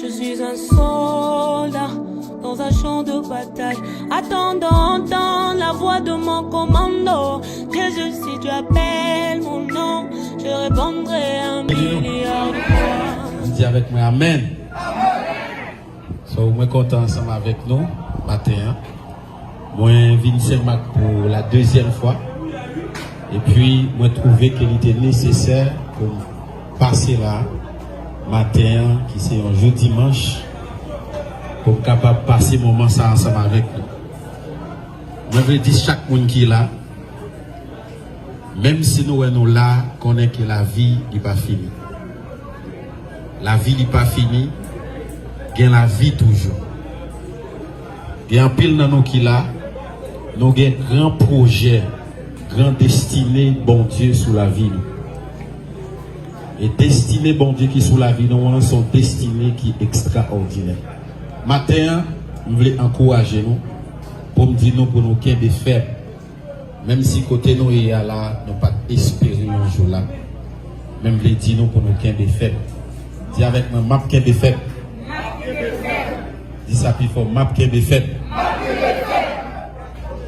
Je suis un soldat dans un champ de bataille, attendant d'entendre la voix de mon commando. Jésus, si tu appelles mon nom, je répondrai 1 milliard de fois. Dis avec moi Amen. So, moi content ensemble avec nous matin. Moi venu seulement pour la deuxième fois. Et puis moi trouvé qu'il était nécessaire pour passer là matin qui c'est un jour dimanche pour capable passer moment ça ensemble avec nous. Moi je veux dire chaque monde qui est là, même si nous là, connaît que la vie n'est pas finie. La vie n'est pas finie, il y a la vie toujours. Il y a un pile dans nous qui là, nous avons un grand projet, grand destiné, bon Dieu, sous la vie. Et destiné, bon Dieu, qui sous la vie, nous sont destinés qui est extraordinaire. Matin, je voulais encourager nous pour me dire nous pour nous qu'il y a des faibles. Même si côté nous est là, nous pas espérer un jour là. Même je voulais dire nous pour nous qu'il y a des faibles. Dis avec moi, map qu'il y a des faibles. Dis ça plus fort, map qu'il y a des faibles.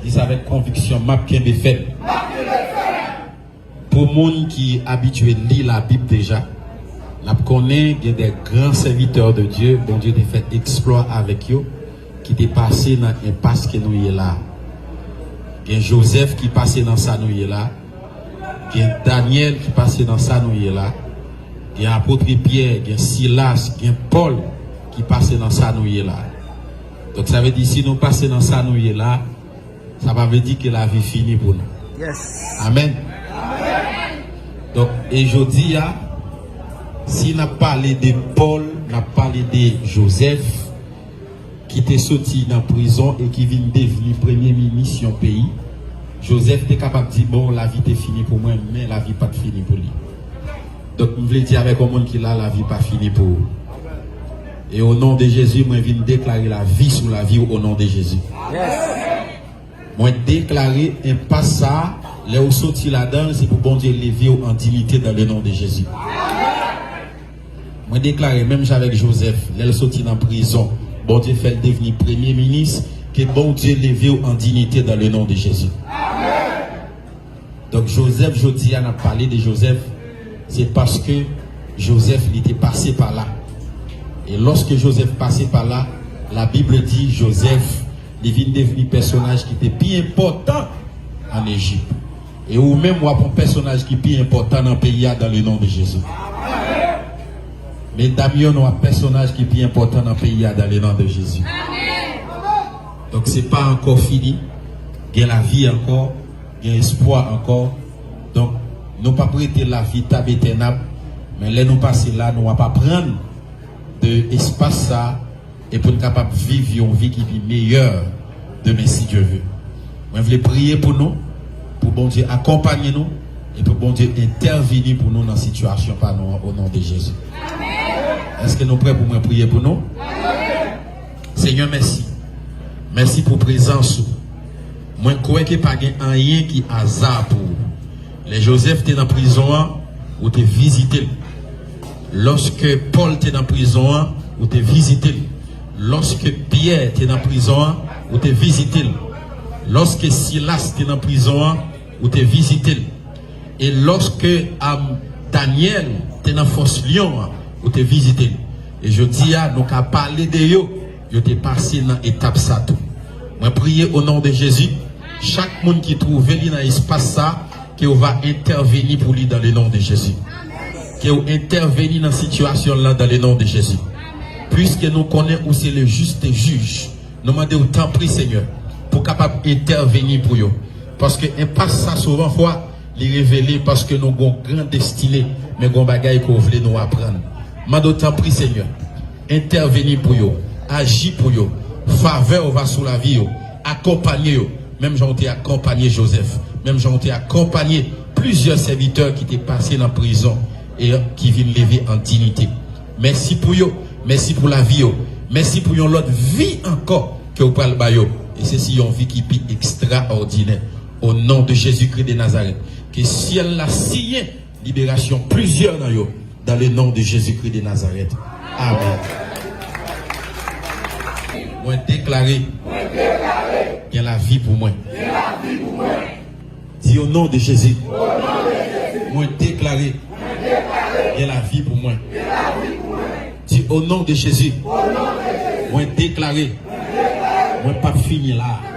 Dis ça avec conviction, map qu'il y a des faibles. Pour monde qui est habitué à lire la Bible déjà, on connaît qu'il y a des grands serviteurs de Dieu, bon Dieu a fait exploit avec eux, qui étaient passés dans l'impasse que nous y est là. Il y a Joseph qui passait dans sa nous y est là. Il y a Daniel qui passait dans sa nous y est là. Il y a apôtre Pierre, il y a Silas, il y a Paul qui passait dans sa nous y est là. Donc ça veut dire si nous passons dans sa nous y est là, ça veut dire que la vie finit pour nous. Yes. Amen. Donc, et je dis, si on a parlé de Paul, on a parlé de Joseph, qui était sorti dans la prison et qui vient devenir premier ministre dans le pays, Joseph était capable de dire, bon, la vie est finie pour moi, mais la vie n'est pas finie pour lui. Donc, je voulais dire avec le monde qui là, la vie n'est pas finie pour lui. Et au nom de Jésus, moi, je viens déclarer la vie sous la vie au nom de Jésus. Yes. Moi, déclarer un pas ça. Là où sorti là-dedans, c'est pour bon Dieu lever en dignité dans le nom de Jésus. Moi déclaré, même avec Joseph, là où sorti dans la prison, bon Dieu fait devenir premier ministre, que bon Dieu lever en dignité dans le nom de Jésus. Donc Joseph, je dis, on a parlé de Joseph, c'est parce que Joseph il était passé par là. Et lorsque Joseph passait par là, la Bible dit Joseph, il vient devenir personnage qui était bien important en Égypte. Et ou même un personnage qui est plus important dans le pays dans le nom de Jésus. Mais Damien a un personnage qui est plus important dans le pays dans le nom de Jésus. Donc ce n'est pas encore fini. Il y a la vie encore. Il y a espoir encore. Donc nous ne pas prêter la vie éternelle. Mais là nous passer là, nous ne pas prendre de l'espace ça. Et pour être capable de vivre une vie qui est meilleure demain si Dieu veut. Je voulais prier pour nous. Pour bon Dieu accompagner nous et pour bon Dieu intervenir pour nous dans la situation par nous au nom de Jésus. Est-ce que nous sommes prêts pour me prier pour nous? Amen. Seigneur, merci. Merci pour la présence. Moi, je crois qu'il n'y a pas rien qui est hasard pour vous. Les Joseph étaient dans la prison, ou te visité. Lorsque Paul était dans la prison, ou te visité. Lorsque Pierre était dans la prison, ou te visité. Lorsque Silas était dans la prison, ou te visité. Et lorsque Daniel était dans la force lion, ou te visité. Et je dis à nous qu'à parler de eux, je t'ai passé dans l'étape ça tout. Moi prier au nom de Jésus, chaque monde qui trouve dans l'espace ça, qui va intervenir pour lui dans le nom de Jésus. Qui va intervenir dans la situation là dans le nom de Jésus. Puisque nous connaissons où c'est le juste juge, nous demandons autant prix Seigneur pour capable intervenir pour eux. Parce que impasse ça souvent fois les révéler parce que nous avons grand destiné, mais nous avons bagaille qu'on voulait nous apprendre. Demandons autant prix Seigneur, intervenir pour eux, agir pour eux, faveur va sur la vie, accompagner eux. Même j'en ai accompagné Joseph, même j'en ai accompagné plusieurs serviteurs qui étaient passés dans la prison et qui viennent lever en dignité. Merci pour eux, merci pour la vie, merci pour l'autre vie encore que vous parlez de eux. Et c'est une vie qui est extraordinaire. Au nom de Jésus-Christ de Nazareth. Que si elle a signé libération plusieurs dans le nom de Jésus-Christ de Nazareth. Amen. Moi déclaré. Qu'il y a la vie pour moi. Dis au nom de Jésus. Moi déclaré. Qu'il y a la vie pour moi. Dis au nom de Jésus. Moi déclaré. Moi pas fini là.